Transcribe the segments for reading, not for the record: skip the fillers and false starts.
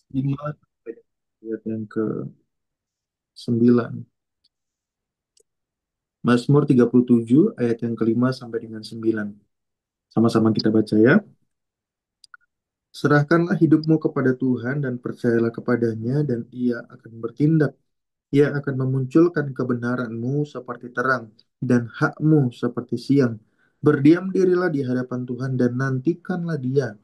5 ayat yang ke-9. Mazmur 37 ayat yang kelima sampai dengan 9. Sama-sama kita baca ya. Serahkanlah hidupmu kepada Tuhan dan percayalah kepadanya dan ia akan bertindak. Ia akan memunculkan kebenaranmu seperti terang dan hakmu seperti siang. Berdiam dirilah di hadapan Tuhan dan nantikanlah Dia.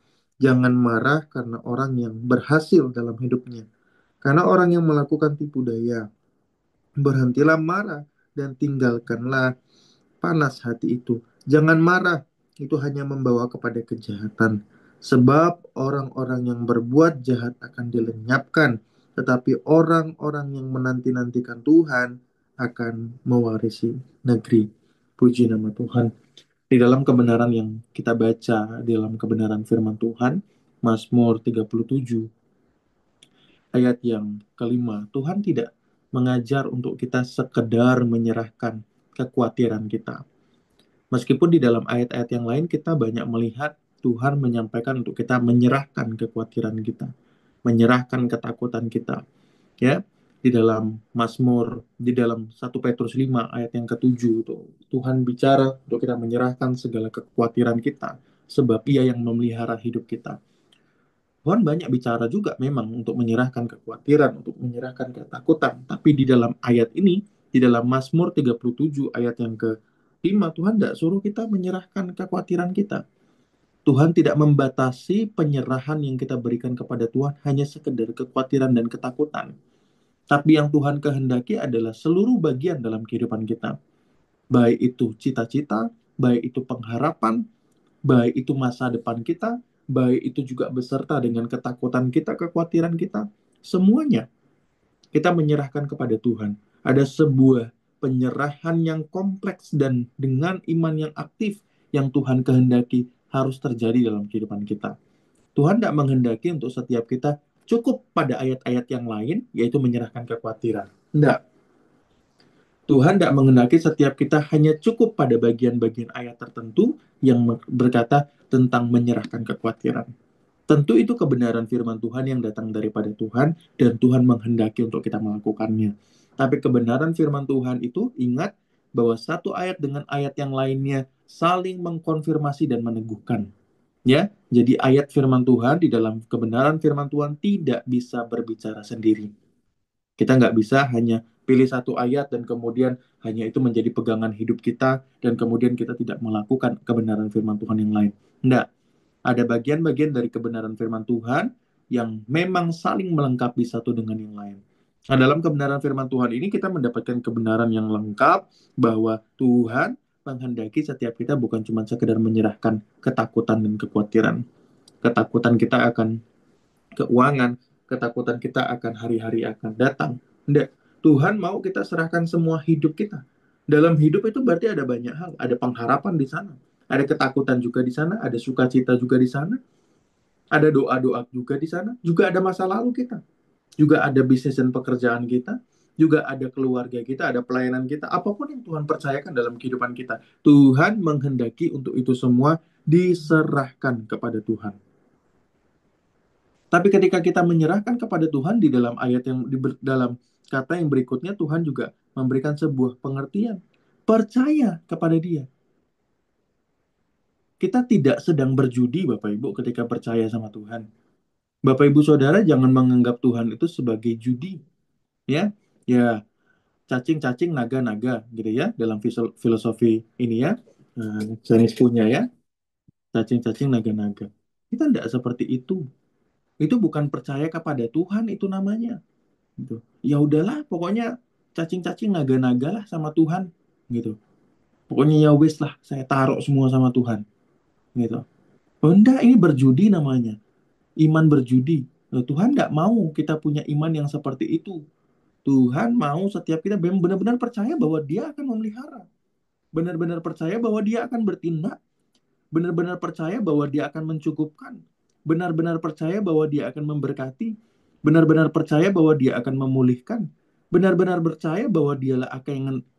Jangan marah karena orang yang berhasil dalam hidupnya, karena orang yang melakukan tipu daya. Berhentilah marah dan tinggalkanlah panas hati itu. Jangan marah, itu hanya membawa kepada kejahatan. Sebab orang-orang yang berbuat jahat akan dilenyapkan, tetapi orang-orang yang menanti-nantikan Tuhan akan mewarisi negeri. Puji nama Tuhan. Di dalam kebenaran yang kita baca, di dalam kebenaran firman Tuhan, Mazmur 37 ayat yang kelima, Tuhan tidak mengajar untuk kita sekedar menyerahkan kekhawatiran kita. Meskipun di dalam ayat-ayat yang lain kita banyak melihat Tuhan menyampaikan untuk kita menyerahkan kekhawatiran kita, menyerahkan ketakutan kita. Ya, di dalam Mazmur, di dalam 1 Petrus 5 ayat yang ketujuh itu Tuhan bicara untuk kita menyerahkan segala kekhawatiran kita, sebab Ia yang memelihara hidup kita. Tuhan banyak bicara juga memang untuk menyerahkan kekhawatiran, untuk menyerahkan ketakutan. Tapi di dalam ayat ini, di dalam Mazmur 37 ayat yang ke-5, Tuhan tidak suruh kita menyerahkan kekhawatiran kita. Tuhan tidak membatasi penyerahan yang kita berikan kepada Tuhan hanya sekedar kekhawatiran dan ketakutan. Tapi yang Tuhan kehendaki adalah seluruh bagian dalam kehidupan kita. Baik itu cita-cita, baik itu pengharapan, baik itu masa depan kita, baik itu juga beserta dengan ketakutan kita, kekhawatiran kita, semuanya kita menyerahkan kepada Tuhan. Ada sebuah penyerahan yang kompleks dan dengan iman yang aktif yang Tuhan kehendaki harus terjadi dalam kehidupan kita. Tuhan tidak menghendaki untuk setiap kita cukup pada ayat-ayat yang lain, yaitu menyerahkan kekhawatiran. Tidak. Tuhan tidak menghendaki setiap kita hanya cukup pada bagian-bagian ayat tertentu yang berkata tentang menyerahkan kekhawatiran. Tentu itu kebenaran firman Tuhan yang datang daripada Tuhan dan Tuhan menghendaki untuk kita melakukannya. Tapi kebenaran firman Tuhan itu ingat bahwa satu ayat dengan ayat yang lainnya saling mengkonfirmasi dan meneguhkan. Ya, jadi ayat firman Tuhan di dalam kebenaran firman Tuhan tidak bisa berbicara sendiri. Kita nggak bisa hanya pilih satu ayat dan kemudian hanya itu menjadi pegangan hidup kita dan kemudian kita tidak melakukan kebenaran firman Tuhan yang lain. Enggak. Ada bagian-bagian dari kebenaran firman Tuhan yang memang saling melengkapi satu dengan yang lain. Nah, dalam kebenaran firman Tuhan ini kita mendapatkan kebenaran yang lengkap bahwa Tuhan menghendaki setiap kita bukan cuma sekedar menyerahkan ketakutan dan kekhawatiran. Ketakutan kita akan keuangan, ketakutan kita akan hari-hari akan datang. Tidak. Tuhan mau kita serahkan semua hidup kita. Dalam hidup itu berarti ada banyak hal. Ada pengharapan di sana. Ada ketakutan juga di sana. Ada sukacita juga di sana. Ada doa-doa juga di sana. Juga ada masa lalu kita. Juga ada bisnis dan pekerjaan kita. Juga ada keluarga kita, ada pelayanan kita. Apapun yang Tuhan percayakan dalam kehidupan kita. Tuhan menghendaki untuk itu semua diserahkan kepada Tuhan. Tapi ketika kita menyerahkan kepada Tuhan di dalam ayat yang dalam kata yang berikutnya Tuhan juga memberikan sebuah pengertian. Percaya kepada Dia. Kita tidak sedang berjudi Bapak Ibu ketika percaya sama Tuhan. Bapak Ibu Saudara jangan menganggap Tuhan itu sebagai judi, ya. Ya, cacing-cacing naga-naga gitu ya dalam filosofi ini ya. Chinese punya ya, cacing-cacing naga-naga. Kita tidak seperti itu. Itu bukan percaya kepada Tuhan itu namanya. Gitu. Ya udahlah, pokoknya cacing-cacing naga-naga lah sama Tuhan, gitu. Pokoknya ya wis lah, saya taruh semua sama Tuhan, gitu. Oh, enggak, ini berjudi namanya, iman berjudi. Loh, Tuhan enggak mau kita punya iman yang seperti itu. Tuhan mau setiap kita benar-benar percaya bahwa Dia akan memelihara, benar-benar percaya bahwa Dia akan bertindak, benar-benar percaya bahwa Dia akan mencukupkan, benar-benar percaya bahwa Dia akan memberkati, benar-benar percaya bahwa Dia akan memulihkan, benar-benar percaya bahwa Dialah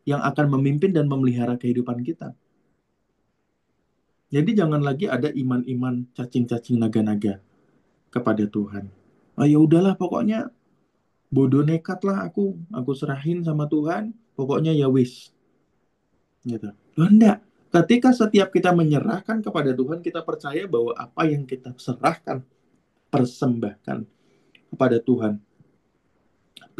yang akan memimpin dan memelihara kehidupan kita. Jadi jangan lagi ada iman-iman cacing-cacing naga-naga kepada Tuhan. Ah, ya udahlah pokoknya bodoh nekat lah aku serahin sama Tuhan, pokoknya ya wis gitu. Loh, enggak. Ketika setiap kita menyerahkan kepada Tuhan, kita percaya bahwa apa yang kita serahkan, persembahkan kepada Tuhan,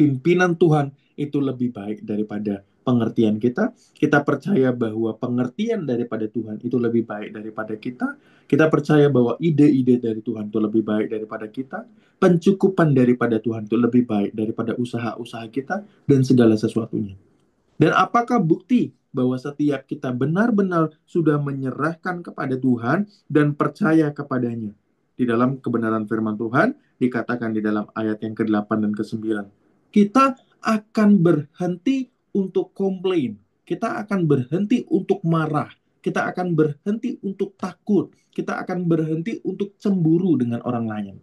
pimpinan Tuhan itu lebih baik daripada pengertian kita. Kita percaya bahwa pengertian daripada Tuhan itu lebih baik daripada kita. Kita percaya bahwa ide-ide dari Tuhan itu lebih baik daripada kita. Pencukupan daripada Tuhan itu lebih baik daripada usaha-usaha kita dan segala sesuatunya. Dan apakah bukti bahwa setiap kita benar-benar sudah menyerahkan kepada Tuhan dan percaya kepadanya? Di dalam kebenaran firman Tuhan, dikatakan di dalam ayat yang ke-8 dan ke-9. Kita akan berhenti untuk komplain. Kita akan berhenti untuk marah. Kita akan berhenti untuk takut. Kita akan berhenti untuk cemburu dengan orang lain.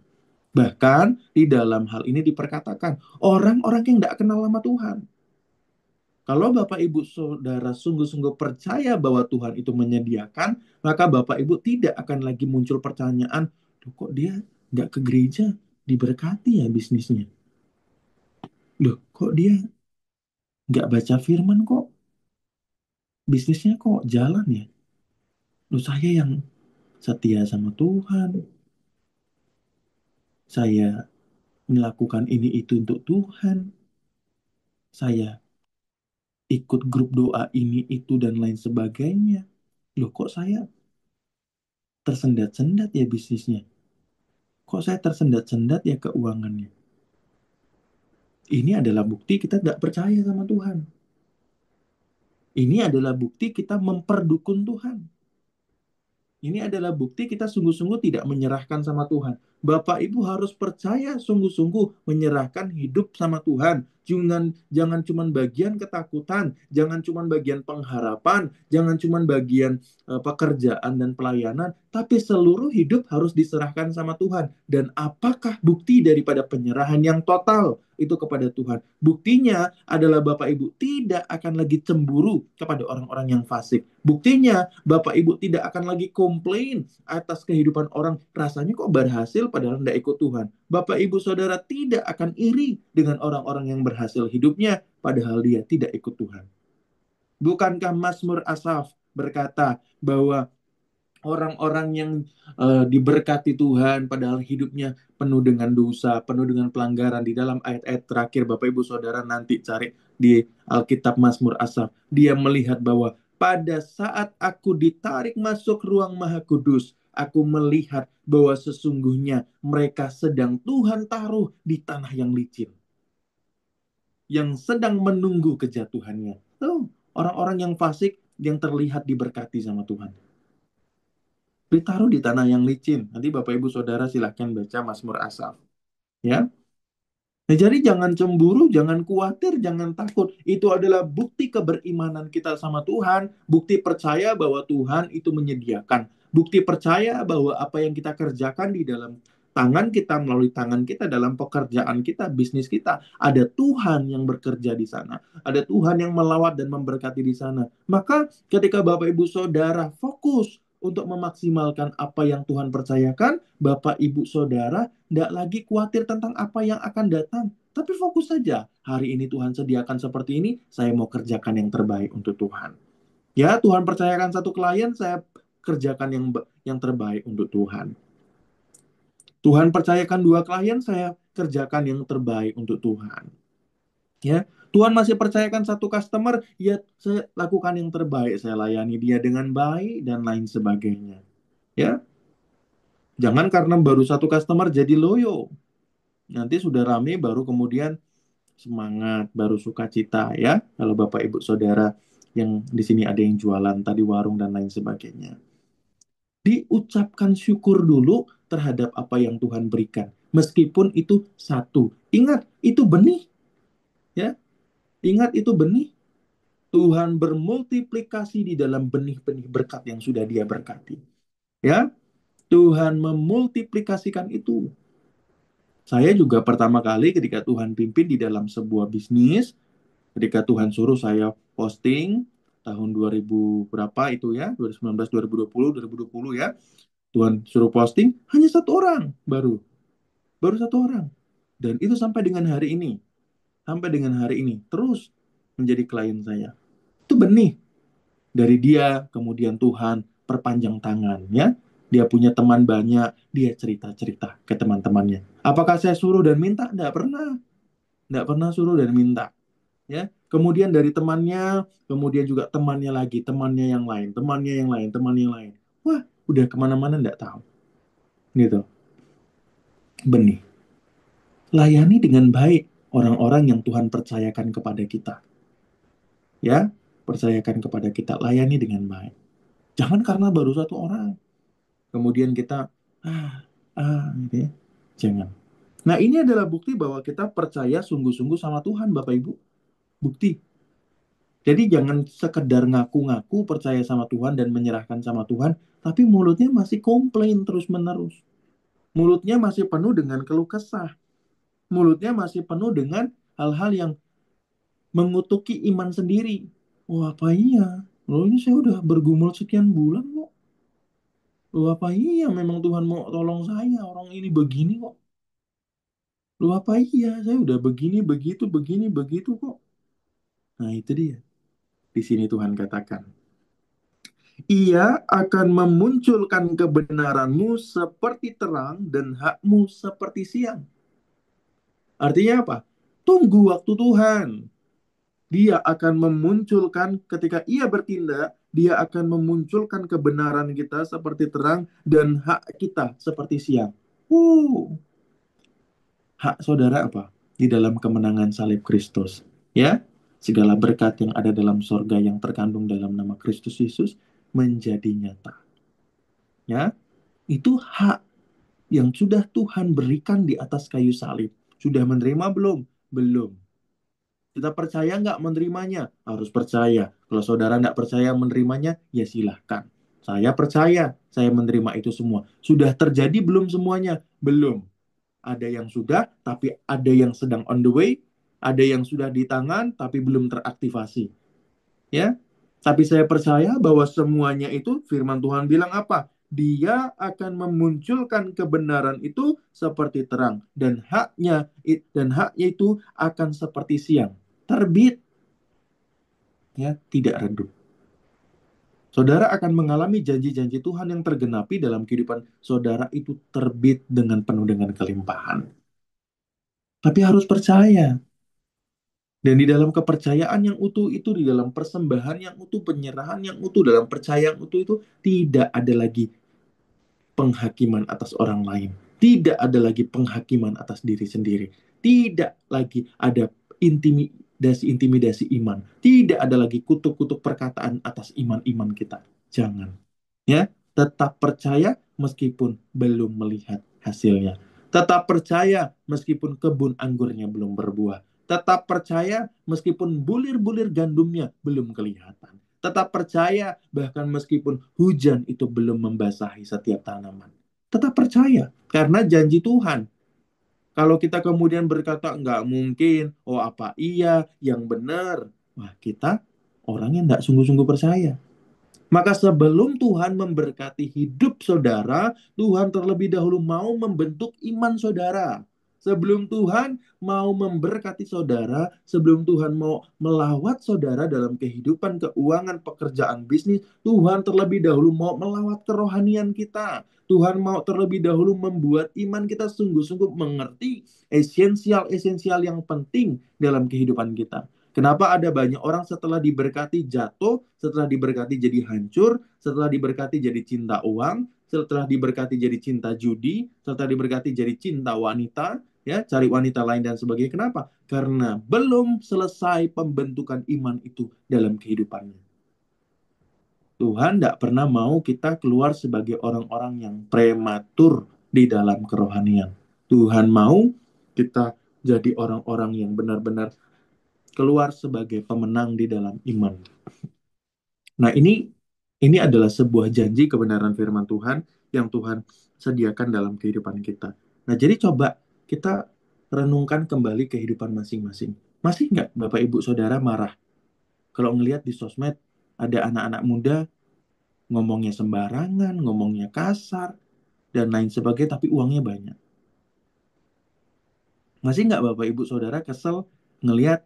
Bahkan di dalam hal ini diperkatakan, orang-orang yang tidak kenal nama Tuhan. Kalau Bapak Ibu Saudara sungguh-sungguh percaya bahwa Tuhan itu menyediakan, maka Bapak Ibu tidak akan lagi muncul pertanyaan, "Loh, kok dia nggak ke gereja, diberkati ya bisnisnya? Loh, kok dia nggak baca firman kok, bisnisnya kok jalan ya? Loh, saya yang setia sama Tuhan, saya melakukan ini itu untuk Tuhan, saya ikut grup doa ini itu dan lain sebagainya. Loh, kok saya tersendat-sendat ya bisnisnya? Kok saya tersendat-sendat ya keuangannya?" Ini adalah bukti kita tidak percaya sama Tuhan. Ini adalah bukti kita memperdukun Tuhan. Ini adalah bukti kita sungguh-sungguh tidak menyerahkan sama Tuhan. Bapak Ibu harus percaya sungguh-sungguh menyerahkan hidup sama Tuhan. Jangan cuma bagian ketakutan, jangan cuma bagian pengharapan, jangan cuma bagian pekerjaan dan pelayanan, tapi seluruh hidup harus diserahkan sama Tuhan. Dan apakah bukti daripada penyerahan yang total itu kepada Tuhan? Buktinya adalah Bapak Ibu tidak akan lagi cemburu kepada orang-orang yang fasik. Buktinya Bapak Ibu tidak akan lagi komplain atas kehidupan orang. Rasanya kok berhasil padahal tidak ikut Tuhan. Bapak Ibu Saudara tidak akan iri dengan orang-orang yang berhasil hidupnya padahal dia tidak ikut Tuhan. Bukankah Mazmur Asaf berkata bahwa orang-orang yang diberkati Tuhan padahal hidupnya penuh dengan dosa, penuh dengan pelanggaran. Di dalam ayat-ayat terakhir Bapak Ibu Saudara nanti cari di Alkitab Mazmur Asaf, dia melihat bahwa pada saat aku ditarik masuk ruang Maha Kudus, aku melihat bahwa sesungguhnya mereka sedang Tuhan taruh di tanah yang licin, yang sedang menunggu kejatuhannya. Tuh, orang-orang yang fasik yang terlihat diberkati sama Tuhan ditaruh di tanah yang licin. Nanti Bapak Ibu Saudara silahkan baca Mazmur Asaf. Ya. Nah, jadi jangan cemburu, jangan khawatir, jangan takut. Itu adalah bukti keberimanan kita sama Tuhan, bukti percaya bahwa Tuhan itu menyediakan, bukti percaya bahwa apa yang kita kerjakan di dalam tangan kita, melalui tangan kita, dalam pekerjaan kita, bisnis kita, ada Tuhan yang bekerja di sana, ada Tuhan yang melawat dan memberkati di sana. Maka ketika Bapak Ibu Saudara fokus untuk memaksimalkan apa yang Tuhan percayakan, Bapak Ibu Saudara tidak lagi khawatir tentang apa yang akan datang. Tapi fokus saja. Hari ini Tuhan sediakan seperti ini, saya mau kerjakan yang terbaik untuk Tuhan. Ya, Tuhan percayakan satu klien, saya kerjakan yang terbaik untuk Tuhan. Tuhan percayakan dua klien, saya kerjakan yang terbaik untuk Tuhan. Ya, Tuhan masih percayakan satu customer, ya saya lakukan yang terbaik, saya layani dia dengan baik dan lain sebagainya. Ya, jangan karena baru satu customer jadi loyo. Nanti sudah rame baru kemudian semangat, baru sukacita ya. Kalau Bapak Ibu Saudara yang di sini ada yang jualan tadi warung dan lain sebagainya. Diucapkan syukur dulu terhadap apa yang Tuhan berikan. Meskipun itu satu. Ingat, itu benih ya. Ingat itu benih. Tuhan bermultiplikasi di dalam benih-benih berkat yang sudah Dia berkati. Ya, Tuhan memultiplikasikan itu. Saya juga pertama kali ketika Tuhan pimpin di dalam sebuah bisnis, ketika Tuhan suruh saya posting tahun 2000 berapa itu ya, 2019, 2020, 2020 ya. Tuhan suruh posting hanya satu orang baru. Baru satu orang. Dan itu sampai dengan hari ini. Sampai dengan hari ini. Terus menjadi klien saya. Itu benih dari dia, kemudian Tuhan perpanjang tangan, ya. Dia punya teman banyak, dia cerita-cerita ke teman-temannya. Apakah saya suruh dan minta? Tidak pernah. Tidak pernah suruh dan minta. Ya, kemudian dari temannya, kemudian juga temannya lagi, temannya yang lain, temannya yang lain, temannya yang lain. Wah, udah kemana-mana tidak tahu. Gitu. Benih. Layani dengan baik orang-orang yang Tuhan percayakan kepada kita. Ya, percayakan kepada kita, layani dengan baik. Jangan karena baru satu orang, kemudian kita gitu ya. Jangan. Nah, ini adalah bukti bahwa kita percaya sungguh-sungguh sama Tuhan, Bapak Ibu. Bukti. Jadi jangan sekedar ngaku-ngaku percaya sama Tuhan dan menyerahkan sama Tuhan, tapi mulutnya masih komplain terus-menerus. Mulutnya masih penuh dengan keluh kesah. Mulutnya masih penuh dengan hal-hal yang mengutuki iman sendiri. Wah, apa iya? Loh, ini saya udah bergumul sekian bulan kok. Loh, apa iya memang Tuhan mau tolong saya? Orang ini begini kok. Loh, apa iya? Saya udah begini, begitu, begini, begitu kok. Nah, itu dia. Di sini Tuhan katakan, Ia akan memunculkan kebenaranmu seperti terang dan hakmu seperti siang. Artinya apa? Tunggu waktu Tuhan. Dia akan memunculkan ketika ia bertindak, dia akan memunculkan kebenaran kita seperti terang dan hak kita seperti siang. Uh, Hak saudara apa? Di dalam kemenangan salib Kristus. Ya, segala berkat yang ada dalam sorga yang terkandung dalam nama Kristus Yesus menjadi nyata. Ya, itu hak yang sudah Tuhan berikan di atas kayu salib. Sudah menerima belum? Belum. Kita percaya nggak menerimanya? Harus percaya. Kalau saudara nggak percaya menerimanya, ya silahkan. Saya percaya, saya menerima itu semua. Sudah terjadi belum semuanya? Belum. Ada yang sudah, tapi ada yang sedang on the way. Ada yang sudah di tangan, tapi belum teraktivasi. Ya, tapi saya percaya bahwa semuanya itu firman Tuhan bilang apa? Dia akan memunculkan kebenaran itu seperti terang dan haknya itu akan seperti siang, terbit, ya, tidak redup. Saudara akan mengalami janji-janji Tuhan yang tergenapi dalam kehidupan saudara itu terbit dengan penuh dengan kelimpahan. Tapi harus percaya. Dan di dalam kepercayaan yang utuh itu, di dalam persembahan yang utuh, penyerahan yang utuh, dalam percaya yang utuh itu, tidak ada lagi penghakiman atas orang lain. Tidak ada lagi penghakiman atas diri sendiri. Tidak lagi ada intimidasi-intimidasi iman. Tidak ada lagi kutuk-kutuk perkataan atas iman-iman kita. Jangan. Ya, tetap percaya meskipun belum melihat hasilnya. Tetap percaya meskipun kebun anggurnya belum berbuah. Tetap percaya meskipun bulir-bulir gandumnya belum kelihatan. Tetap percaya bahkan meskipun hujan itu belum membasahi setiap tanaman. Tetap percaya karena janji Tuhan. Kalau kita kemudian berkata nggak mungkin, oh apa iya yang benar, wah kita orang yang nggak sungguh-sungguh percaya. Maka sebelum Tuhan memberkati hidup saudara, Tuhan terlebih dahulu mau membentuk iman saudara. Sebelum Tuhan mau memberkati saudara, sebelum Tuhan mau melawat saudara dalam kehidupan keuangan, pekerjaan, bisnis, Tuhan terlebih dahulu mau melawat kerohanian kita. Tuhan mau terlebih dahulu membuat iman kita sungguh-sungguh mengerti esensial-esensial yang penting dalam kehidupan kita. Kenapa ada banyak orang setelah diberkati jatuh, setelah diberkati jadi hancur, setelah diberkati jadi cinta uang, setelah diberkati jadi cinta judi, setelah diberkati jadi cinta wanita, ya, cari wanita lain dan sebagainya. Kenapa? Karena belum selesai pembentukan iman itu dalam kehidupannya. Tuhan tidak pernah mau kita keluar sebagai orang-orang yang prematur di dalam kerohanian. Tuhan mau kita jadi orang-orang yang benar-benar keluar sebagai pemenang di dalam iman. Nah, ini adalah sebuah janji kebenaran firman Tuhan yang Tuhan sediakan dalam kehidupan kita. Nah, jadi coba kita renungkan kembali kehidupan masing-masing. Masih nggak Bapak Ibu Saudara marah kalau ngelihat di sosmed ada anak-anak muda ngomongnya sembarangan, ngomongnya kasar, dan lain sebagainya, tapi uangnya banyak. Masih nggak Bapak Ibu Saudara kesel ngelihat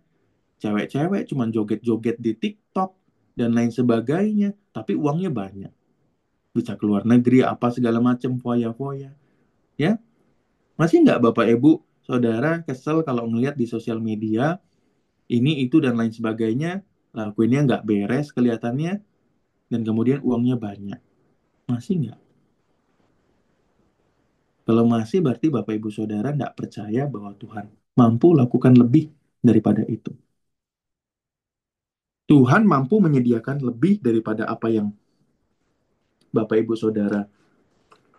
cewek-cewek cuman joget-joget di TikTok dan lain sebagainya, tapi uangnya banyak. Bisa keluar negeri, apa segala macam, foya-foya. Ya, masih nggak Bapak Ibu Saudara kesel kalau ngelihat di sosial media ini, itu, dan lain sebagainya, lakuinnya nggak beres kelihatannya, dan kemudian uangnya banyak. Masih nggak? Kalau masih, berarti Bapak Ibu Saudara nggak percaya bahwa Tuhan mampu lakukan lebih daripada itu. Tuhan mampu menyediakan lebih daripada apa yang Bapak Ibu Saudara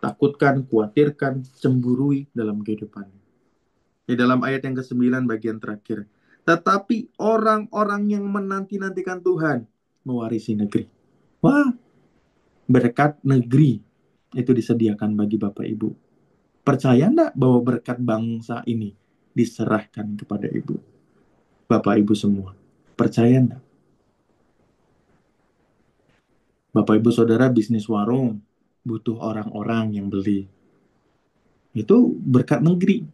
takutkan, khawatirkan, cemburui dalam kehidupan. Di dalam ayat yang ke-9 bagian terakhir. Tetapi orang-orang yang menanti-nantikan Tuhan mewarisi negeri. Wah, berkat negeri itu disediakan bagi Bapak Ibu. Percaya enggak bahwa berkat bangsa ini diserahkan kepada Ibu? Bapak Ibu semua. Percaya enggak? Bapak Ibu Saudara bisnis warung, butuh orang-orang yang beli. Itu berkat negeri.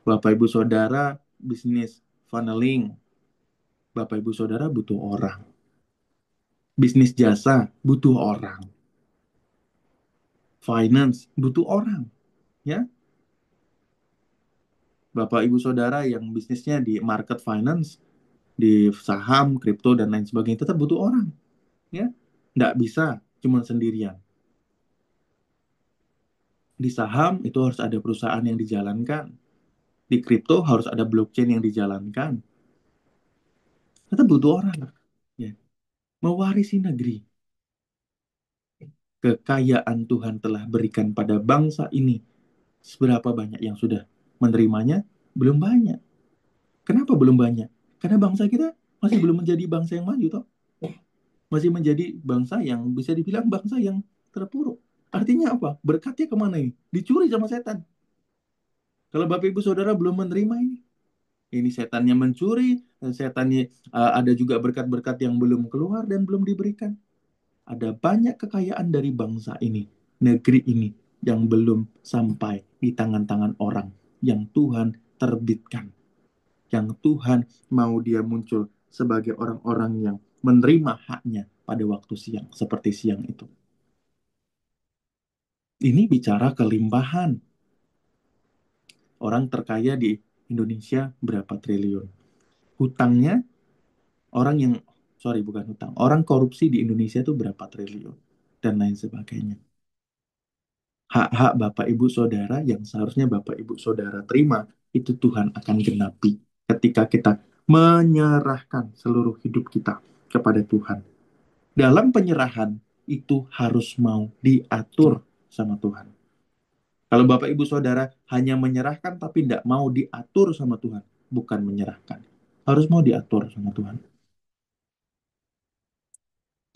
Bapak Ibu Saudara bisnis funneling, Bapak Ibu Saudara butuh orang. Bisnis jasa butuh orang. Finance butuh orang, ya. Bapak Ibu Saudara yang bisnisnya di market finance, di saham, kripto, dan lain sebagainya, tetap butuh orang, ya. Nggak bisa cuma sendirian. Di saham itu harus ada perusahaan yang dijalankan. Di kripto harus ada blockchain yang dijalankan. Tetap butuh orang, ya. Mewarisi negeri. Kekayaan Tuhan telah berikan pada bangsa ini. Seberapa banyak yang sudah menerimanya? Belum banyak. Kenapa belum banyak? Karena bangsa kita masih belum menjadi bangsa yang maju, toh. Masih menjadi bangsa yang bisa dibilang bangsa yang terpuruk. Artinya apa? Berkatnya kemana ini? Dicuri sama setan. Kalau Bapak Ibu Saudara belum menerima ini setannya mencuri, dan setannya ada juga berkat-berkat yang belum keluar dan belum diberikan. Ada banyak kekayaan dari bangsa ini, negeri ini, yang belum sampai di tangan-tangan orang yang Tuhan terbitkan, yang Tuhan mau dia muncul sebagai orang-orang yang menerima haknya pada waktu siang, seperti siang itu. Ini bicara kelimpahan. Orang terkaya di Indonesia berapa triliun? Hutangnya, orang yang, sorry, bukan hutang, orang korupsi di Indonesia itu berapa triliun? Dan lain sebagainya. Hak-hak Bapak Ibu Saudara yang seharusnya Bapak Ibu Saudara terima, itu Tuhan akan genapi ketika kita menyerahkan seluruh hidup kita kepada Tuhan. Dalam penyerahan, itu harus mau diatur sama Tuhan. Kalau Bapak Ibu Saudara hanya menyerahkan tapi tidak mau diatur sama Tuhan, bukan menyerahkan. Harus mau diatur sama Tuhan.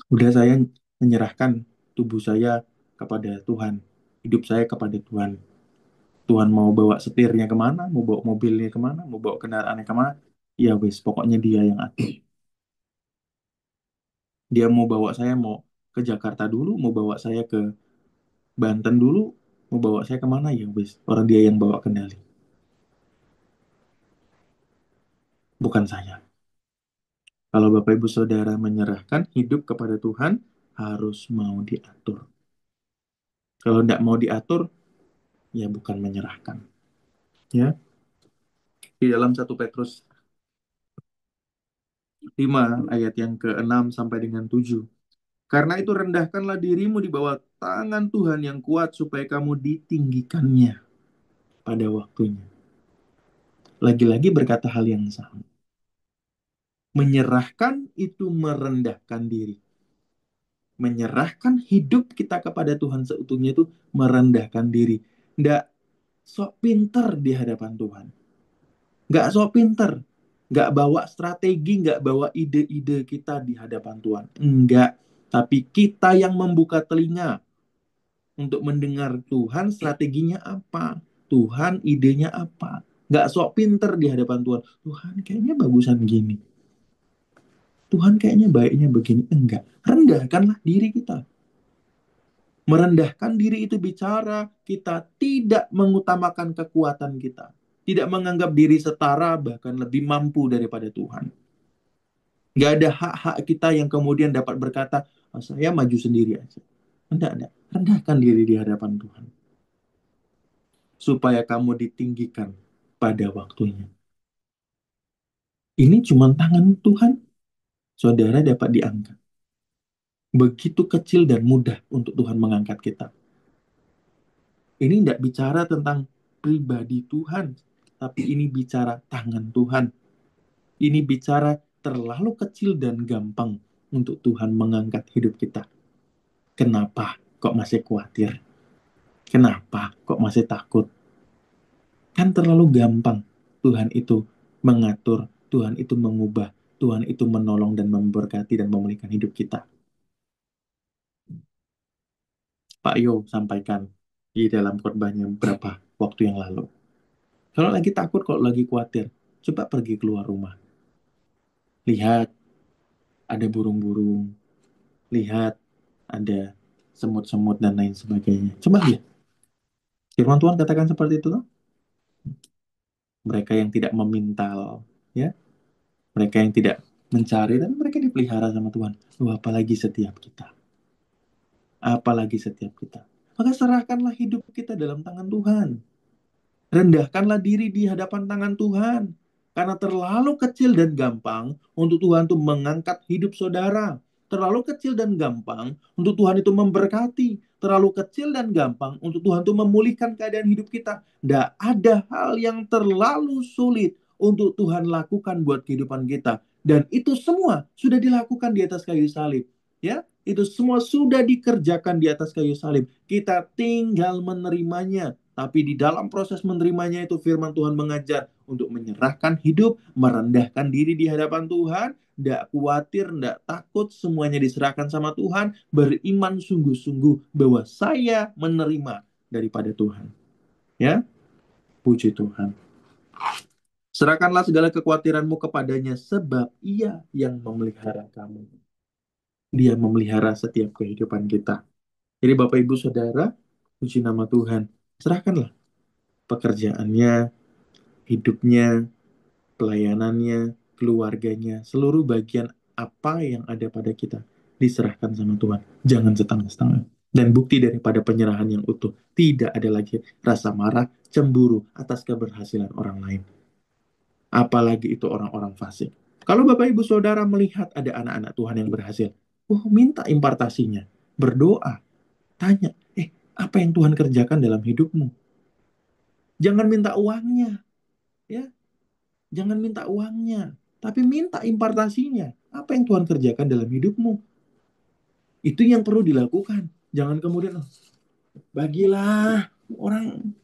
Udah saya menyerahkan tubuh saya kepada Tuhan, hidup saya kepada Tuhan. Tuhan mau bawa setirnya kemana, mau bawa mobilnya kemana, mau bawa kendaraannya kemana, ya wes, pokoknya dia yang atur. Dia mau bawa saya mau ke Jakarta dulu, mau bawa saya ke Banten dulu, mau bawa saya kemana, ya wes, orang dia yang bawa kendali, bukan saya. Kalau Bapak Ibu Saudara menyerahkan hidup kepada Tuhan, harus mau diatur. Kalau tidak mau diatur, ya bukan menyerahkan. Ya, di dalam 1 Petrus 5 ayat yang ke-6 sampai dengan 7. Karena itu rendahkanlah dirimu di bawah tangan Tuhan yang kuat supaya kamu ditinggikannya pada waktunya. Lagi-lagi berkata hal yang sama. Menyerahkan itu merendahkan diri. Menyerahkan hidup kita kepada Tuhan seutuhnya itu merendahkan diri. Nggak sok pinter di hadapan Tuhan. Nggak sok pinter. Nggak bawa strategi, nggak bawa ide-ide kita di hadapan Tuhan. Enggak. Tapi kita yang membuka telinga untuk mendengar Tuhan strateginya apa. Tuhan idenya apa. Nggak sok pinter di hadapan Tuhan. Tuhan kayaknya bagusan gini. Tuhan kayaknya baiknya begini. Enggak. Rendahkanlah diri kita. Merendahkan diri itu bicara kita tidak mengutamakan kekuatan kita. tidak menganggap diri setara, bahkan lebih mampu daripada Tuhan. Nggak ada hak-hak kita yang kemudian dapat berkata, "Ah, saya maju sendiri aja." Enggak. Rendahkan diri di hadapan Tuhan. Supaya kamu ditinggikan pada waktunya. Ini cuma tangan Tuhan, saudara dapat diangkat. Begitu kecil dan mudah untuk Tuhan mengangkat kita. Ini tidak bicara tentang pribadi Tuhan, tapi ini bicara tangan Tuhan. Ini bicara terlalu kecil dan gampang untuk Tuhan mengangkat hidup kita. Kenapa kok masih khawatir? Kenapa kok masih takut? Kan terlalu gampang. Tuhan itu mengatur, Tuhan itu mengubah, Tuhan itu menolong dan memberkati dan memulihkan hidup kita. Pak Yo sampaikan di dalam khotbahnya beberapa waktu yang lalu. Kalau lagi takut, kalau lagi khawatir, coba pergi keluar rumah. Lihat, ada burung-burung. Lihat, ada semut-semut dan lain sebagainya. Coba lihat. Firman Tuhan katakan seperti itu, loh. Mereka yang tidak memintal, ya, mereka yang tidak mencari, dan mereka dipelihara sama Tuhan. Loh, apalagi setiap kita. Apalagi setiap kita. Maka serahkanlah hidup kita dalam tangan Tuhan. Rendahkanlah diri di hadapan tangan Tuhan. Karena terlalu kecil dan gampang untuk Tuhan itu mengangkat hidup saudara. Terlalu kecil dan gampang untuk Tuhan itu memberkati. Terlalu kecil dan gampang untuk Tuhan itu memulihkan keadaan hidup kita. Tidak ada hal yang terlalu sulit untuk Tuhan lakukan buat kehidupan kita. Dan itu semua sudah dilakukan di atas kayu salib. Ya, itu semua sudah dikerjakan di atas kayu salib. Kita tinggal menerimanya. Tapi di dalam proses menerimanya itu firman Tuhan mengajar untuk menyerahkan hidup, merendahkan diri di hadapan Tuhan, tidak khawatir, tidak takut, semuanya diserahkan sama Tuhan, beriman sungguh-sungguh bahwa saya menerima daripada Tuhan. Ya, puji Tuhan. Serahkanlah segala kekhawatiranmu kepadanya sebab ia yang memelihara kamu. Dia memelihara setiap kehidupan kita. Jadi Bapak Ibu Saudara, puji nama Tuhan. Serahkanlah pekerjaannya, hidupnya, pelayanannya, keluarganya, seluruh bagian apa yang ada pada kita diserahkan sama Tuhan. Jangan setengah-setengah. Dan bukti daripada penyerahan yang utuh, tidak ada lagi rasa marah, cemburu atas keberhasilan orang lain. Apalagi itu orang-orang fasik. Kalau Bapak Ibu Saudara melihat ada anak-anak Tuhan yang berhasil, minta impartasinya, berdoa, tanya, apa yang Tuhan kerjakan dalam hidupmu? Jangan minta uangnya, ya. Jangan minta uangnya, tapi minta impartasinya. Apa yang Tuhan kerjakan dalam hidupmu? Itu yang perlu dilakukan. Jangan kemudian, bagilah orang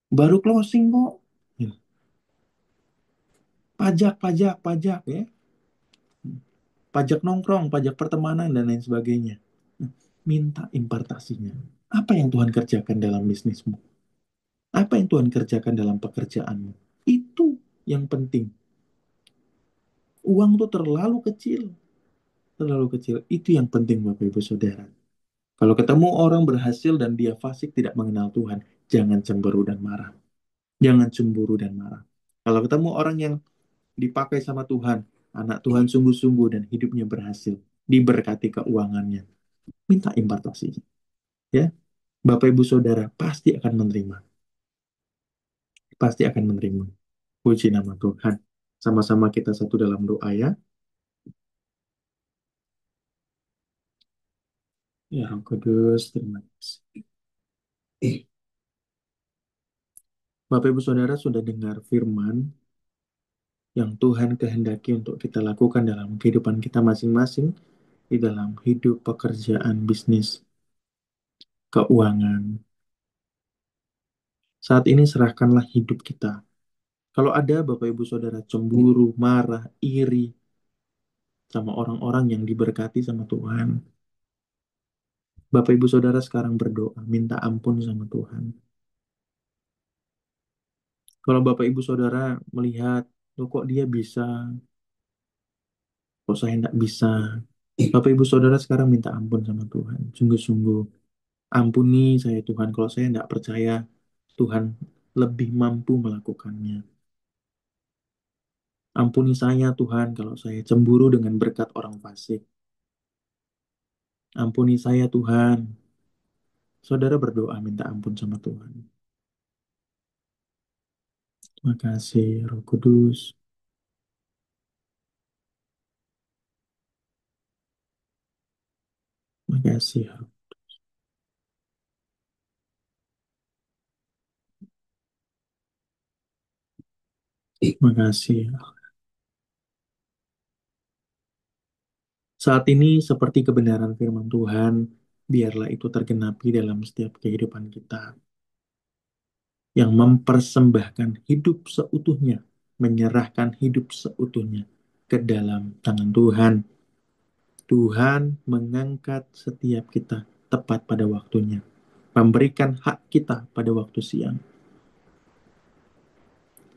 baru closing kok. Ya. Pajak ya. Pajak nongkrong, pajak pertemanan, dan lain sebagainya. Minta impartasinya. Apa yang Tuhan kerjakan dalam bisnismu? Apa yang Tuhan kerjakan dalam pekerjaanmu? Itu yang penting. Uang tuh terlalu kecil. Terlalu kecil. Itu yang penting Bapak Ibu Saudara. Kalau ketemu orang berhasil dan dia fasik tidak mengenal Tuhan, jangan cemburu dan marah. Jangan cemburu dan marah. Kalau ketemu orang yang dipakai sama Tuhan, anak Tuhan sungguh-sungguh dan hidupnya berhasil, diberkati keuangannya, minta impartasinya. Ya, Bapak Ibu Saudara pasti akan menerima. Pasti akan menerima. Puji nama Tuhan. Sama-sama kita satu dalam doa ya. Ya Roh Kudus, terima kasih. Bapak Ibu Saudara sudah dengar firman yang Tuhan kehendaki untuk kita lakukan dalam kehidupan kita masing-masing, di dalam hidup, pekerjaan, bisnis, keuangan. Saat ini serahkanlah hidup kita. Kalau ada Bapak Ibu Saudara cemburu, marah, iri sama orang-orang yang diberkati sama Tuhan, Bapak Ibu Saudara sekarang berdoa, minta ampun sama Tuhan. Kalau Bapak Ibu Saudara melihat, loh kok dia bisa, kok saya tidak bisa. Bapak Ibu Saudara sekarang minta ampun sama Tuhan. Sungguh-sungguh, ampuni saya Tuhan kalau saya tidak percaya Tuhan lebih mampu melakukannya. Ampuni saya Tuhan kalau saya cemburu dengan berkat orang fasik. Ampuni saya Tuhan. Saudara berdoa minta ampun sama Tuhan. Terima kasih Roh Kudus. Terima kasih. Terima kasih. Saat ini seperti kebenaran firman Tuhan, biarlah itu tergenapi dalam setiap kehidupan kita yang mempersembahkan hidup seutuhnya, menyerahkan hidup seutuhnya ke dalam tangan Tuhan. Tuhan mengangkat setiap kita tepat pada waktunya, memberikan hak kita pada waktu siang.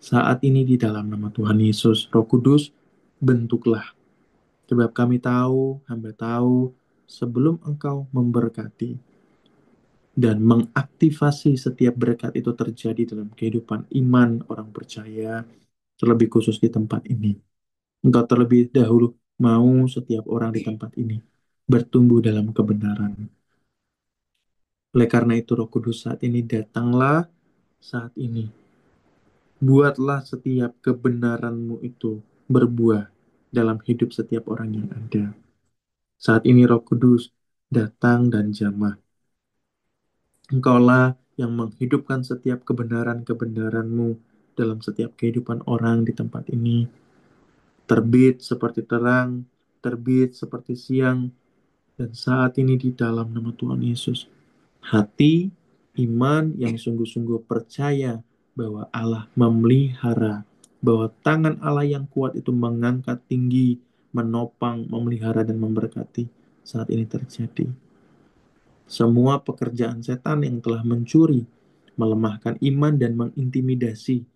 Saat ini di dalam nama Tuhan Yesus, Roh Kudus, bentuklah. Sebab kami tahu, hamba tahu, sebelum Engkau memberkati dan mengaktifasi setiap berkat itu terjadi dalam kehidupan iman orang percaya, terlebih khusus di tempat ini. Engkau terlebih dahulu mau setiap orang di tempat ini bertumbuh dalam kebenaran. Oleh karena itu Roh Kudus saat ini datanglah saat ini. Buatlah setiap kebenaran-Mu itu berbuah dalam hidup setiap orang yang ada. Saat ini Roh Kudus datang dan jamah. Engkaulah yang menghidupkan setiap kebenaran-kebenaran-Mu dalam setiap kehidupan orang di tempat ini. Terbit seperti terang, terbit seperti siang, dan saat ini di dalam nama Tuhan Yesus. Hati, iman yang sungguh-sungguh percaya bahwa Allah memelihara, bahwa tangan Allah yang kuat itu mengangkat tinggi, menopang, memelihara, dan memberkati. Saat ini terjadi. Semua pekerjaan setan yang telah mencuri, melemahkan iman dan mengintimidasi,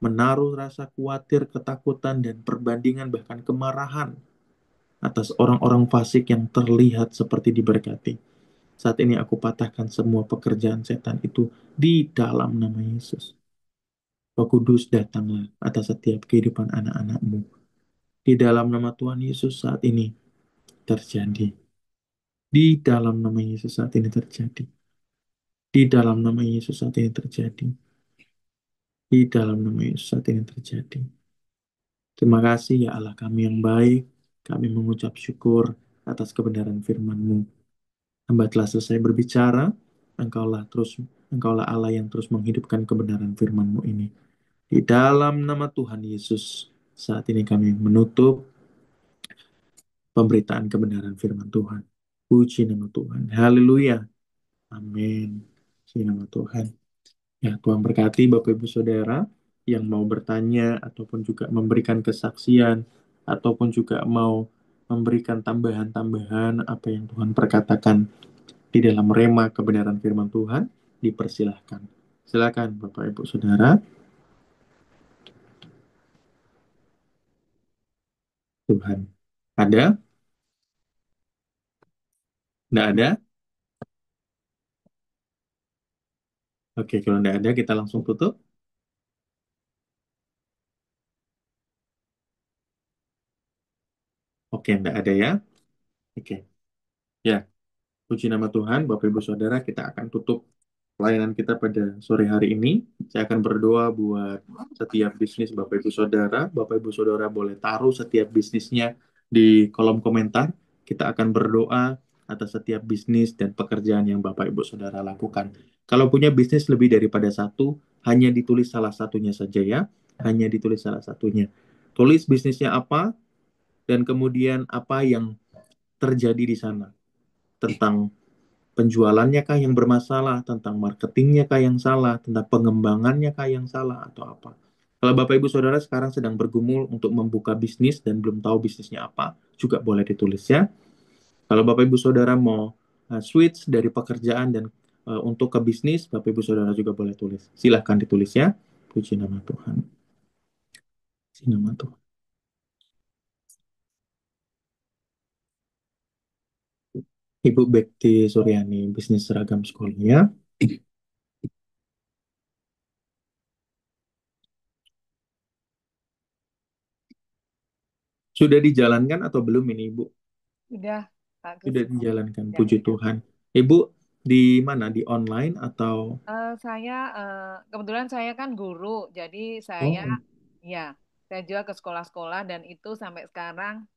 menaruh rasa khawatir, ketakutan, dan perbandingan bahkan kemarahan atas orang-orang fasik yang terlihat seperti diberkati. Saat ini aku patahkan semua pekerjaan setan itu di dalam nama Yesus. Roh Kudus datanglah atas setiap kehidupan anak-anakmu. Di dalam nama Tuhan Yesus saat ini terjadi. Di dalam nama Yesus saat ini terjadi. Di dalam nama Yesus saat ini terjadi. Di dalam nama Yesus saat ini terjadi. Terima kasih ya Allah kami yang baik. Kami mengucap syukur atas kebenaran firman-Mu. Hamba telah selesai berbicara. Engkaulah Allah yang terus menghidupkan kebenaran firman-Mu ini. Di dalam nama Tuhan Yesus, saat ini kami menutup pemberitaan kebenaran firman Tuhan. Puji nama Tuhan. Haleluya. Amin. Puji nama Tuhan. Ya, Tuhan berkati Bapak Ibu Saudara yang mau bertanya ataupun juga memberikan kesaksian ataupun juga mau memberikan tambahan-tambahan apa yang Tuhan perkatakan di dalam rema kebenaran firman Tuhan, dipersilahkan. Silakan Bapak Ibu Saudara. Tuhan. Ada? Tidak ada? Oke, kalau tidak ada kita langsung tutup. Oke, tidak ada ya. Oke. Ya, puji nama Tuhan, Bapak Ibu Saudara, kita akan tutup pelayanan kita pada sore hari ini. Saya akan berdoa buat setiap bisnis Bapak Ibu Saudara. Bapak Ibu Saudara boleh taruh setiap bisnisnya di kolom komentar. Kita akan berdoa atas setiap bisnis dan pekerjaan yang Bapak Ibu Saudara lakukan. Kalau punya bisnis lebih daripada satu, hanya ditulis salah satunya saja ya. Hanya ditulis salah satunya. Tulis bisnisnya apa, dan kemudian apa yang terjadi di sana. Tentang penjualannya kah yang bermasalah, tentang marketingnya kah yang salah, tentang pengembangannya kah yang salah, atau apa. Kalau Bapak Ibu Saudara sekarang sedang bergumul untuk membuka bisnis dan belum tahu bisnisnya apa, juga boleh ditulis ya. Kalau Bapak Ibu Saudara mau switch dari pekerjaan dan untuk ke bisnis, Bapak Ibu Saudara juga boleh tulis. Silahkan ditulis ya. Puji nama Tuhan. Puji nama Tuhan. Ibu Bekti Suryani, bisnis seragam sekolahnya. Sudah dijalankan atau belum ini, Ibu? Sudah, bagus. Sudah dijalankan, Ya, puji ya. Tuhan. Ibu di mana? Di online atau? Saya kebetulan saya kan guru, jadi saya Oh, ya saya juga ke sekolah-sekolah dan itu sampai sekarang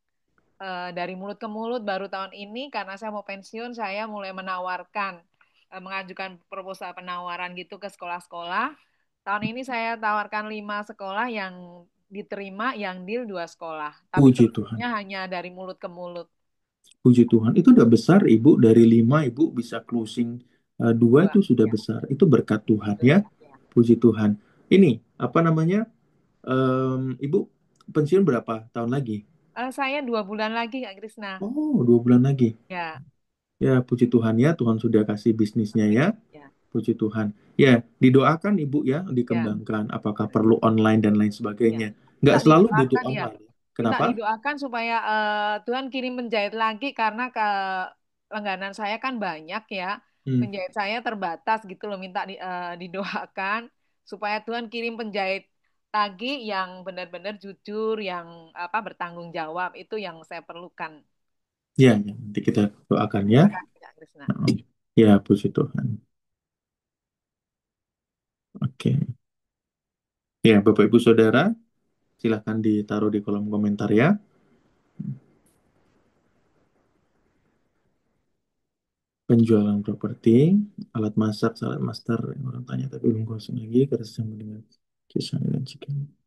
dari mulut ke mulut baru tahun ini karena saya mau pensiun saya mulai menawarkan mengajukan proposal penawaran gitu ke sekolah-sekolah. Tahun ini saya tawarkan 5 sekolah yang diterima, yang deal 2 sekolah. Tapi puji Tuhan. sebelumnya hanya dari mulut ke mulut. Puji Tuhan. Itu udah besar, Ibu. Dari 5, Ibu bisa closing 2 Dua, itu sudah ya, besar. Itu berkat Tuhan ya. berkat ya. Puji Tuhan. Ini, apa namanya? Ibu pensiun berapa tahun lagi? Saya 2 bulan lagi, Kak Krisna. Oh, 2 bulan lagi. Ya, Ya, puji Tuhan ya. Tuhan sudah kasih bisnisnya amin. ya. Ya, Puji Tuhan. Ya, didoakan Ibu ya, ya, dikembangkan. Apakah perlu online dan lain ya. sebagainya. Nggak Minta selalu butuh didoakan ya. online. Minta Kenapa? didoakan supaya Tuhan kirim penjahit lagi karena ke langganan saya kan banyak ya. Hmm. Penjahit saya terbatas gitu loh. Minta didoakan supaya Tuhan kirim penjahit lagi yang benar-benar jujur, yang apa bertanggung jawab. Itu yang saya perlukan. Ya, ya, nanti kita doakan ya. Terima kasih, Kak Krisna. Ya, puji Tuhan. Oke. Ya, Bapak Ibu Saudara, silahkan ditaruh di kolom komentar ya. Penjualan properti, alat masak, salad master, yang orang tanya tapi belum kosong lagi, kerjasama dengan kisah dan chicken.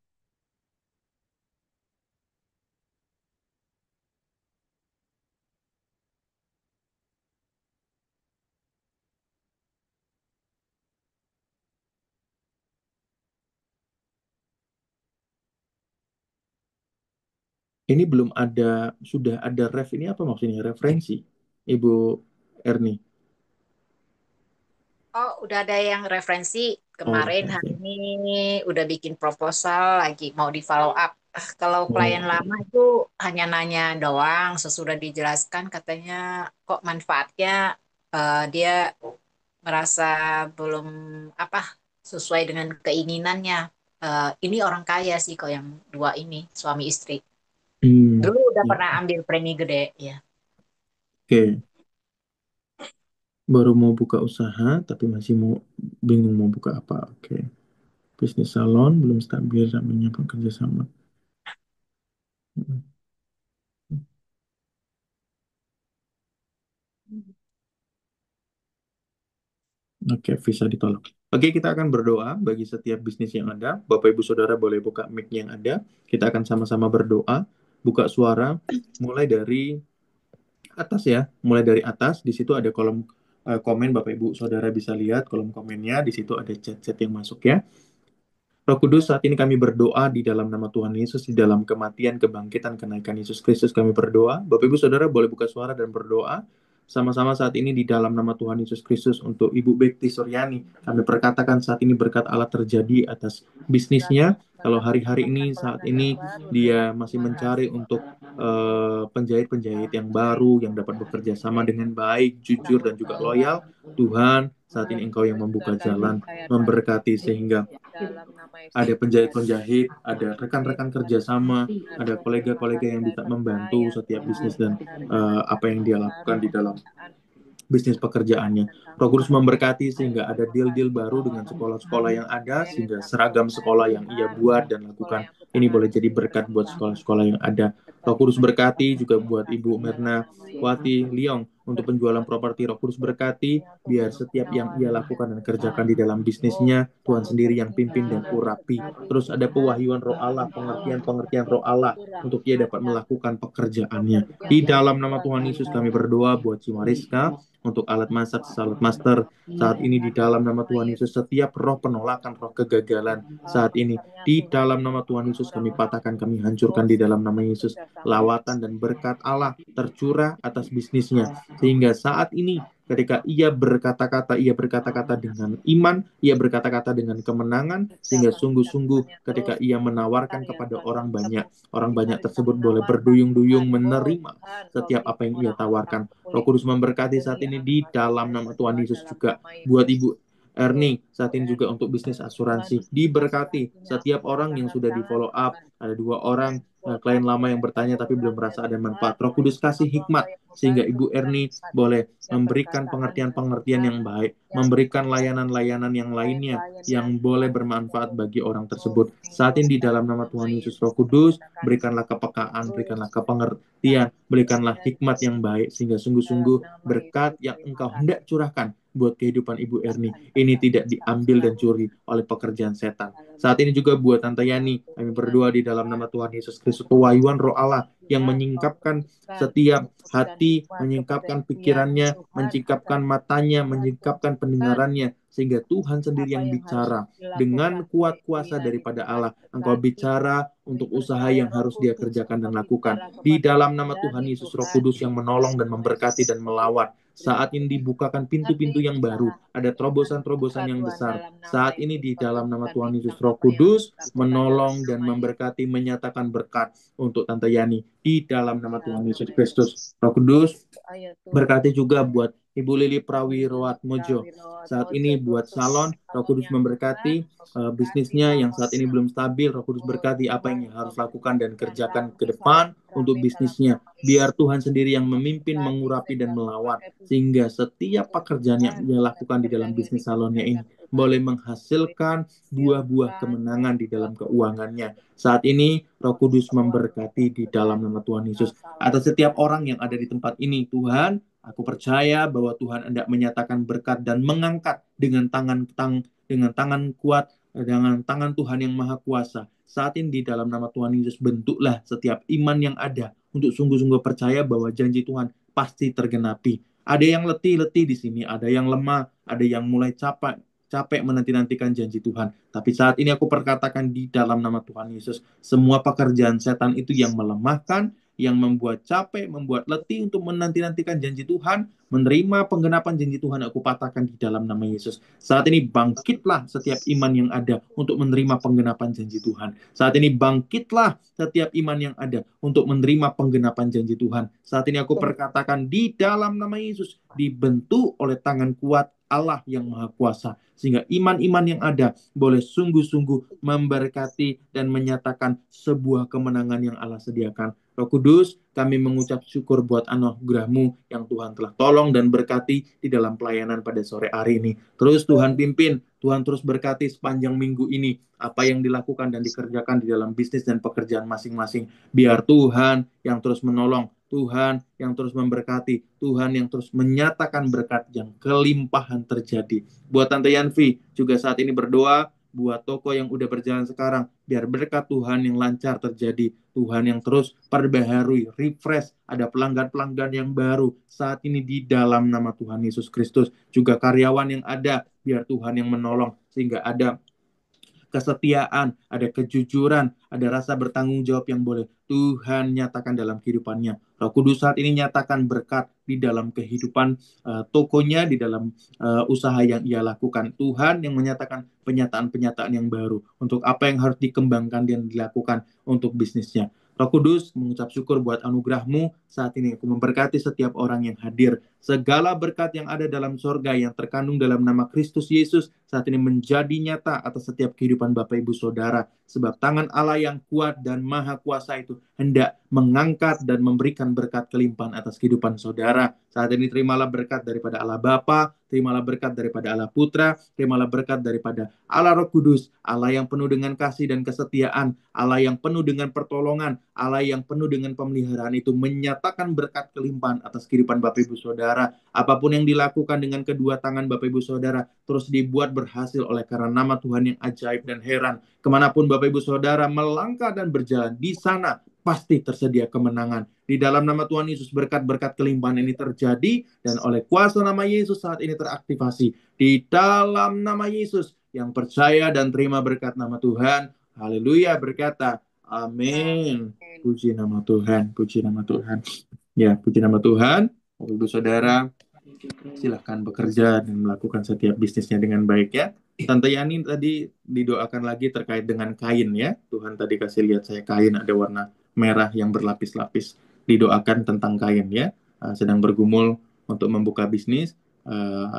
Ini belum ada, sudah ada ref ini apa maksudnya? Referensi, Ibu Erni. Oh, udah ada yang referensi Oh, kemarin hari referensi. ini udah bikin proposal lagi mau di follow up. Kalau klien Oh, lama itu hanya nanya doang, sesudah dijelaskan katanya kok manfaatnya dia merasa belum apa sesuai dengan keinginannya. Ini orang kaya sih kok yang dua ini suami istri. hmm, Dulu udah ya, pernah ambil premi gede ya. oke. Baru mau buka usaha, tapi masih mau bingung mau buka apa. Oke. Bisnis salon belum stabil, dan menyiapkan kerjasama. Oke, visa ditolak. Oke, kita akan berdoa bagi setiap bisnis yang ada. Bapak Ibu Saudara boleh buka mic yang ada. Kita akan sama-sama berdoa, buka suara, mulai dari atas ya. Mulai dari atas, di situ ada kolom komen, Bapak Ibu Saudara bisa lihat kolom komennya. Di situ ada chat-chat yang masuk ya. Roh Kudus, saat ini kami berdoa di dalam nama Tuhan Yesus, di dalam kematian, kebangkitan, kenaikan Yesus Kristus kami berdoa. Bapak Ibu Saudara boleh buka suara dan berdoa. Sama-sama saat ini di dalam nama Tuhan Yesus Kristus untuk Ibu Bekti Suryani. Kami perkatakan saat ini berkat Allah terjadi atas bisnisnya. Kalau hari-hari ini, saat ini dia masih mencari untuk penjahit-penjahit yang baru, yang dapat bekerja sama dengan baik, jujur, dan juga loyal. Tuhan, saat ini Engkau yang membuka jalan, memberkati sehingga Dalam nama ada Yesus, penjahit-penjahit, ada rekan-rekan kerjasama, benar ada Tuhan, kolega-kolega yang ada bisa membantu percaya setiap Tuhan, bisnis dan dari hari apa yang dia lakukan di dalam pekerjaan bisnis pekerjaannya. dan Roh tanggung Kudus jawab memberkati dari sehingga ada deal-deal provokasi baru dengan sekolah-sekolah yang ada, supaya sehingga tanggung seragam sekolah yang ia Tuhan, buat dan sekolah lakukan yang ini boleh kutangani jadi berkat buat berkembang sekolah-sekolah yang ada. Roh berkat Kudus mereka berkati juga buat berkasi Ibu dalam Mirna nama Wati Yesus Liong untuk penjualan berdoa properti. Roh Kudus berkati kiranya biar Tuhan setiap yang ia menyawati dan lakukan dan kerjakan Tuhan di dalam oh bisnisnya, Tuhan jalur sendiri yang pimpin dan pernikahan urapi. berkati Terus ada Tuhan pewahyuan roh Allah, Allah pengertian-pengertian roh Allah berkurang untuk ia dapat ada melakukan pekerjaannya. pekerjaan Di yang dalam nama luar Tuhan Yesus kami biasa berdoa buat Cimariska, untuk alat masak, salad master. Saat ini di dalam dalam nama nama Tuhan Yesus, Yesus setiap roh penolakan, roh kegagalan, salah saat ini masternya di Tuhan dalam nama Tuhan Yesus kami kurang patahkan, kami oh hancurkan di dalam nama Yesus. bekerja sama dengan Lawatan dan berkat Allah tercurah atas bisnisnya. Sehingga saat ini ketika ia berkata-kata dengan iman, ia berkata-kata dengan kemenangan, sehingga persiapan-persiapan sungguh-sungguh yang terus ketika ia lancar menawarkan ya kepada Tuhan orang banyak Cimaris tersebut kami boleh nawarkan Tuhan berduyung-duyung oh menerima Tuhan setiap roti apa yang ia murah-murah tawarkan. Roh boleh Kudus memberkati saat ini disediakan di Mas dalam Tuhan nama Tuhan Yesus dalam juga nama buat Yesus Ibu Ernie, saat ini juga untuk bisnis asuransi. Diberkati setiap orang yang sudah di follow up. Ada 2 orang klien lama yang bertanya tapi belum merasa ada manfaat. Roh Kudus kasih hikmat sehingga Ibu Ernie boleh memberikan pengertian-pengertian yang baik, memberikan layanan-layanan yang lainnya yang boleh bermanfaat bagi orang tersebut. Saat ini di dalam nama Tuhan Yesus Roh Kudus, berikanlah kepekaan, berikanlah kepengertian, berikanlah hikmat yang baik, sehingga sungguh-sungguh berkat yang Engkau hendak curahkan buat kehidupan Ibu Ernie ini tidak diambil dan curi oleh pekerjaan setan. Saat ini juga buat Tante Yani, kami berdoa di dalam nama Tuhan Yesus Kristus, pewahyuan Roh Allah yang menyingkapkan setiap hati, menyingkapkan pikirannya, menyingkapkan matanya, menyingkapkan pendengarannya, sehingga Tuhan sendiri yang bicara dengan kuat kuasa daripada Allah. Engkau bicara untuk usaha yang harus dia kerjakan dan lakukan. Di dalam nama Tuhan Yesus, Roh Kudus yang menolong dan memberkati dan melawat. Saat ini dibukakan pintu-pintu yang baru, ada terobosan-terobosan yang besar. Saat ini di dalam nama Tuhan Yesus, Roh Kudus menolong dan memberkati, menyatakan berkat untuk Tante Yani di dalam nama Tuhan Yesus Kristus. Roh Kudus berkati juga buat Ibu Lili Prawirowatmojo. Saat ini buat salon, Roh Kudus memberkati bisnisnya yang saat ini belum stabil. Roh Kudus berkati apa yang harus lakukan dan kerjakan ke depan untuk bisnisnya. Biar Tuhan sendiri yang memimpin, mengurapi, dan melawat. Sehingga setiap pekerjaan yang ia lakukan di dalam bisnis salonnya ini boleh menghasilkan buah-buah kemenangan di dalam keuangannya. Saat ini Roh Kudus memberkati di dalam nama Tuhan Yesus. Atas setiap orang yang ada di tempat ini, Tuhan, aku percaya bahwa Tuhan hendak menyatakan berkat dan mengangkat dengan tangan kuat, dengan tangan Tuhan yang maha kuasa. Saat ini di dalam nama Tuhan Yesus, bentuklah setiap iman yang ada untuk sungguh-sungguh percaya bahwa janji Tuhan pasti tergenapi. Ada yang letih-letih di sini, ada yang lemah, ada yang mulai capek menanti-nantikan janji Tuhan. Tapi saat ini aku perkatakan di dalam nama Tuhan Yesus, semua pekerjaan setan itu yang melemahkan, yang membuat capek, membuat letih untuk menanti-nantikan janji Tuhan, menerima penggenapan janji Tuhan, aku patahkan di dalam nama Yesus. Saat ini bangkitlah setiap iman yang ada untuk menerima penggenapan janji Tuhan. Saat ini bangkitlah setiap iman yang ada untuk menerima penggenapan janji Tuhan. Saat ini aku perkatakan di dalam nama Yesus, dibentuk oleh tangan kuat Allah yang maha kuasa, sehingga iman-iman yang ada boleh sungguh-sungguh memberkati dan menyatakan sebuah kemenangan yang Allah sediakan. Roh Kudus, kami mengucap syukur buat anugerah-Mu yang Tuhan telah tolong dan berkati di dalam pelayanan pada sore hari ini. Terus Tuhan pimpin, Tuhan terus berkati sepanjang minggu ini, apa yang dilakukan dan dikerjakan di dalam bisnis dan pekerjaan masing-masing. Biar Tuhan yang terus menolong, Tuhan yang terus memberkati, Tuhan yang terus menyatakan berkat yang kelimpahan terjadi. Buat Tante Yanfi juga saat ini berdoa, buat toko yang udah berjalan sekarang, biar berkat Tuhan yang lancar terjadi. Tuhan yang terus perbaharui, refresh, ada pelanggan-pelanggan yang baru saat ini di dalam nama Tuhan Yesus Kristus. Juga karyawan yang ada, biar Tuhan yang menolong, sehingga ada kesetiaan, ada kejujuran, ada rasa bertanggung jawab yang boleh Tuhan nyatakan dalam kehidupannya. Roh Kudus saat ini nyatakan berkat di dalam kehidupan tokonya, di dalam usaha yang ia lakukan. Tuhan yang menyatakan penyataan-penyataan yang baru untuk apa yang harus dikembangkan dan dilakukan untuk bisnisnya. Roh Kudus mengucap syukur buat anugerah-Mu. Saat ini aku memberkati setiap orang yang hadir. Segala berkat yang ada dalam sorga yang terkandung dalam nama Kristus Yesus saat ini menjadi nyata atas setiap kehidupan Bapak Ibu Saudara. Sebab tangan Allah yang kuat dan maha kuasa itu hendak mengangkat dan memberikan berkat kelimpahan atas kehidupan saudara. Saat ini terimalah berkat daripada Allah Bapa, terimalah berkat daripada Allah Putra, terimalah berkat daripada Allah Roh Kudus, Allah yang penuh dengan kasih dan kesetiaan, Allah yang penuh dengan pertolongan, Allah yang penuh dengan pemeliharaan itu menyatakan berkat kelimpahan atas kehidupan Bapak Ibu Saudara. Apapun yang dilakukan dengan kedua tangan Bapak Ibu Saudara terus dibuat berhasil oleh karena nama Tuhan yang ajaib dan heran. Kemanapun Bapak Ibu Saudara melangkah dan berjalan, di sana pasti tersedia kemenangan. Di dalam nama Tuhan Yesus, berkat-berkat kelimpahan ini terjadi, dan oleh kuasa nama Yesus saat ini teraktivasi. Di dalam nama Yesus, yang percaya dan terima berkat nama Tuhan, haleluya, berkata, amin. Puji nama Tuhan, puji nama Tuhan. Ya, puji nama Tuhan. Bapak Ibu Saudara, silahkan bekerja dan melakukan setiap bisnisnya dengan baik ya. Tante Yani tadi didoakan lagi terkait dengan kain ya. Tuhan tadi kasih lihat saya kain ada warna merah yang berlapis-lapis. Didoakan tentang kain ya. Sedang bergumul untuk membuka bisnis.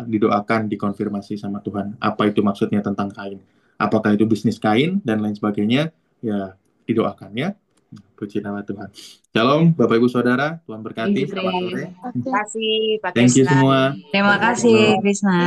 didoakan, dikonfirmasi sama Tuhan. Apa itu maksudnya tentang kain? Apakah itu bisnis kain dan lain sebagainya? Ya, didoakan ya. Puji nama Tuhan. Shalom, Bapak Ibu Saudara. Tuhan Thank berkati. you, Selamat Prince. sore. Terima kasih Pak Thank you Krisna. semua. Terima kasih, Shalom. Krisna.